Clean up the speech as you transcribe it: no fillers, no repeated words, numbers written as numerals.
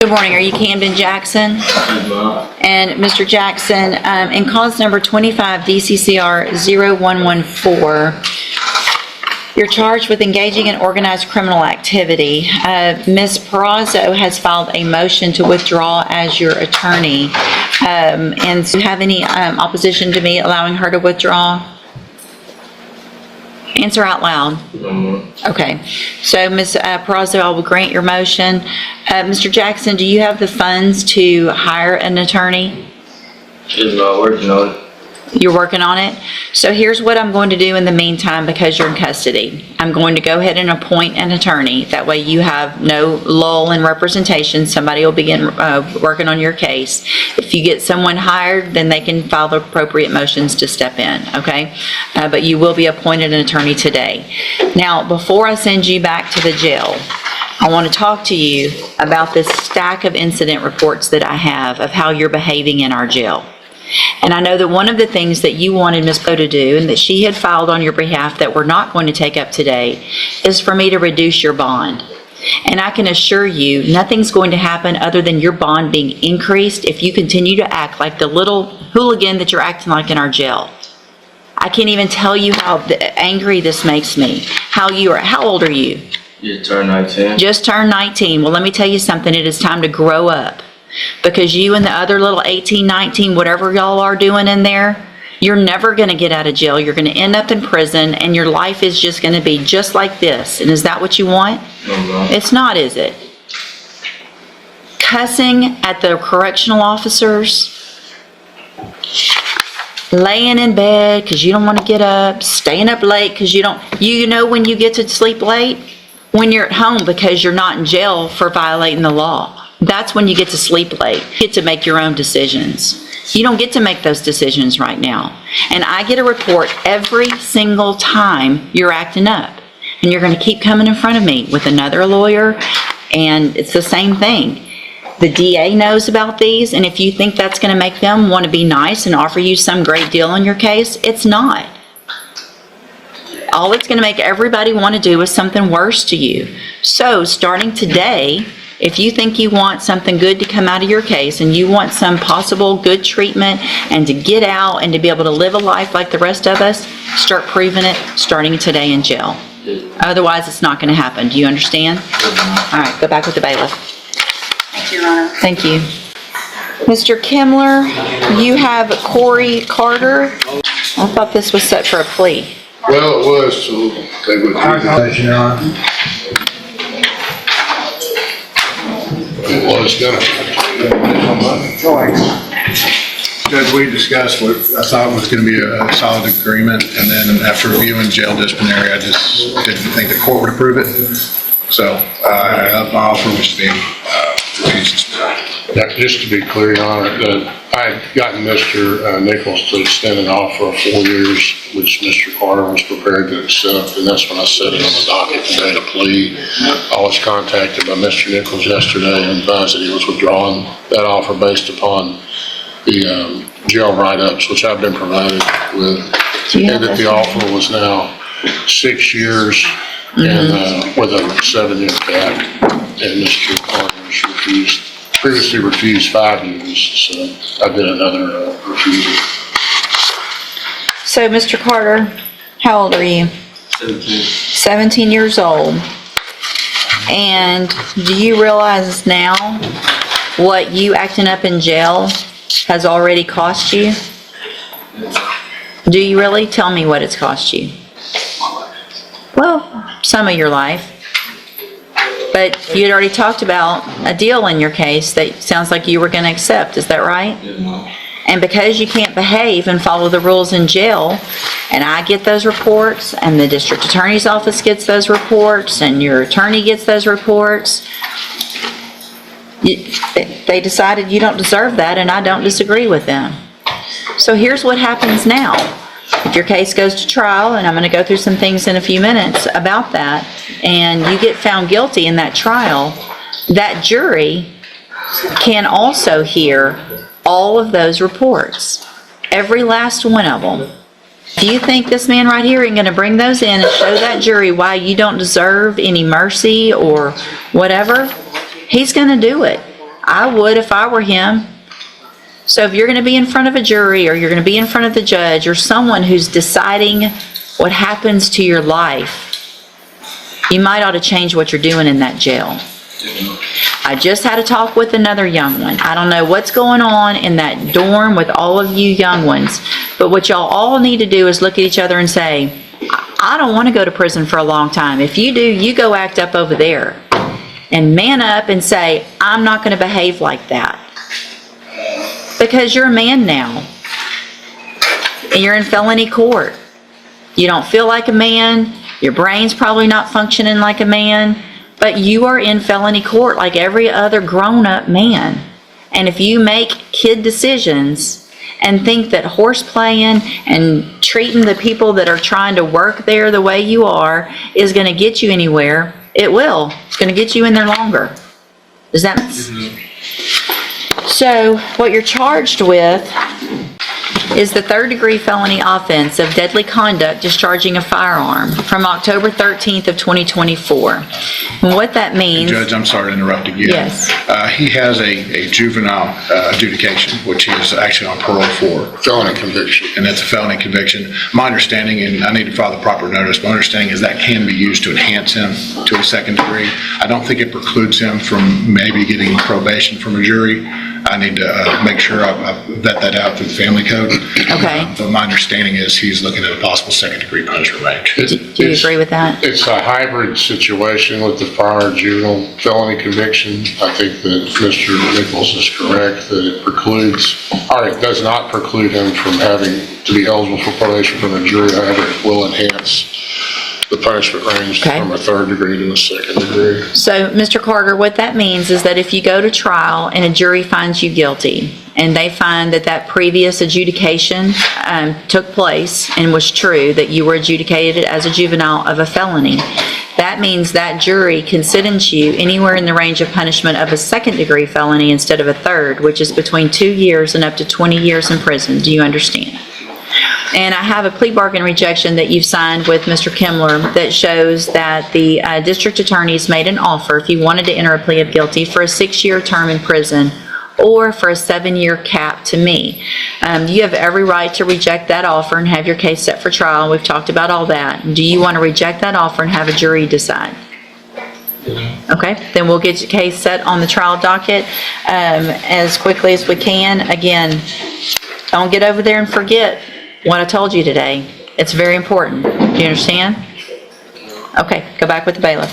Good morning. Are you Camden Jackson? And Mr. Jackson, in cause number 25 DCCR 0114, you're charged with engaging in organized criminal activity. Ms. Perazo has filed a motion to withdraw as your attorney. And do you have any opposition to me allowing her to withdraw? Answer out loud. Okay. So, Ms. Perazo, I will grant your motion. Mr. Jackson, do you have the funds to hire an attorney? Just working on it. You're working on it? So here's what I'm going to do in the meantime because you're in custody. I'm going to go ahead and appoint an attorney. That way you have no lull in representation. Somebody will begin working on your case. If you get someone hired, then they can file the appropriate motions to step in, okay? But you will be appointed an attorney today. Now, before I send you back to the jail, I want to talk to you about this stack of incident reports that I have of how you're behaving in our jail. And I know that one of the things that you wanted Ms. Poe to do and that she had filed on your behalf that we're not going to take up today is for me to reduce your bond. And I can assure you nothing's going to happen other than your bond being increased if you continue to act like the little hooligan that you're acting like in our jail. I can't even tell you how angry this makes me. How old are you? Just turned 19. Just turned 19. Well, let me tell you something. It is time to grow up. Because you and the other little 18, 19, whatever y'all are doing in there, you're never going to get out of jail. You're going to end up in prison, and your life is just going to be just like this. And is that what you want? No. It's not, is it? Cussing at the correctional officers, laying in bed because you don't want to get up, staying up late because you don't, you know when you get to sleep late? When you're at home because you're not in jail for violating the law. That's when you get to sleep late. You get to make your own decisions. You don't get to make those decisions right now. And I get a report every single time you're acting up. And you're going to keep coming in front of me with another lawyer, and it's the same thing. The DA knows about these, and if you think that's going to make them want to be nice and offer you some great deal on your case, it's not. All it's going to make everybody want to do is something worse to you. So, starting today, if you think you want something good to come out of your case and you want some possible good treatment and to get out and to be able to live a life like the rest of us, start proving it starting today in jail. Otherwise, it's not going to happen. Do you understand? All right, go back with the bailiff. Thank you, Your Honor. Thank you. Mr. Kimler, you have Corey Carter. I thought this was set for a plea. Well, it was, so they would. Your Honor. It was gonna. Judge, we discussed what I thought was going to be a solid agreement, and then after reviewing jail disciplinary, I just didn't think the court would approve it. So my offer was to be refused. Yeah, just to be clear, Your Honor, I had gotten Mr. Nichols to extend an offer of 4 years, which Mr. Carter was prepared to accept, and that's when I set it on the docket and made a plea. I was contacted by Mr. Nichols yesterday and advised that he was withdrawing that offer based upon the jail write-ups, which I've been provided with, and that the offer was now 6 years and with a 7-year cap, and Mr. Carter previously refused 5 years, so I did another refusal. So, Mr. Carter, how old are you? 17. 17 years old. And do you realize now what you acting up in jail has already cost you? Do you really? Tell me what it's cost you. Well, some of your life. But you had already talked about a deal in your case that sounds like you were going to accept. Is that right? Yes. And because you can't behave and follow the rules in jail, and I get those reports, and the district attorney's office gets those reports, and your attorney gets those reports, they decided you don't deserve that, and I don't disagree with them. So here's what happens now. If your case goes to trial, and I'm going to go through some things in a few minutes about that, and you get found guilty in that trial, that jury can also hear all of those reports, every last one of them. Do you think this man right here ain't going to bring those in and show that jury why you don't deserve any mercy or whatever? He's going to do it. I would if I were him. So if you're going to be in front of a jury, or you're going to be in front of the judge, or someone who's deciding what happens to your life, you might ought to change what you're doing in that jail. I just had a talk with another young one. I don't know what's going on in that dorm with all of you young ones, but what y'all all need to do is look at each other and say, I don't want to go to prison for a long time. If you do, you go act up over there. And man up and say, I'm not going to behave like that. Because you're a man now. And you're in felony court. You don't feel like a man. Your brain's probably not functioning like a man. But you are in felony court like every other grown-up man. And if you make kid decisions and think that horse playing and treating the people that are trying to work there the way you are is going to get you anywhere, it will. It's going to get you in there longer. Does that? So what you're charged with is the third-degree felony offense of deadly conduct discharging a firearm from October 13th of 2024. And what that means... Judge, I'm sorry to interrupt again. Yes. He has a juvenile adjudication, which he is actually on parole for. Felony conviction. And that's a felony conviction. My understanding, and I need to file the proper notice, my understanding is that can be used to enhance him to a second degree. I don't think it precludes him from maybe getting probation from a jury. I need to make sure I vet that out through the family code. Okay. But my understanding is he's looking at a possible second-degree punishment range. Do you agree with that? It's a hybrid situation with the prior juvenile felony conviction. I think that Mr. Nichols is correct that it precludes, or it does not preclude him from having to be eligible for probation from a jury. However, it will enhance the punishment range Okay. from a third degree to a second degree. So, Mr. Carter, what that means is that if you go to trial and a jury finds you guilty, and they find that that previous adjudication took place and was true, that you were adjudicated as a juvenile of a felony, that means that jury can sentence you anywhere in the range of punishment of a second-degree felony instead of a third, which is between 2 years and up to 20 years in prison. Do you understand? And I have a plea bargain rejection that you've signed with Mr. Kimler that shows that the district attorney's made an offer, if you wanted to enter a plea of guilty, for a 6-year term in prison or for a 7-year cap to me. You have every right to reject that offer and have your case set for trial. We've talked about all that. Do you want to reject that offer and have a jury decide? Okay, then we'll get your case set on the trial docket as quickly as we can. Again, don't get over there and forget what I told you today. It's very important. Do you understand? Okay, go back with the bailiff.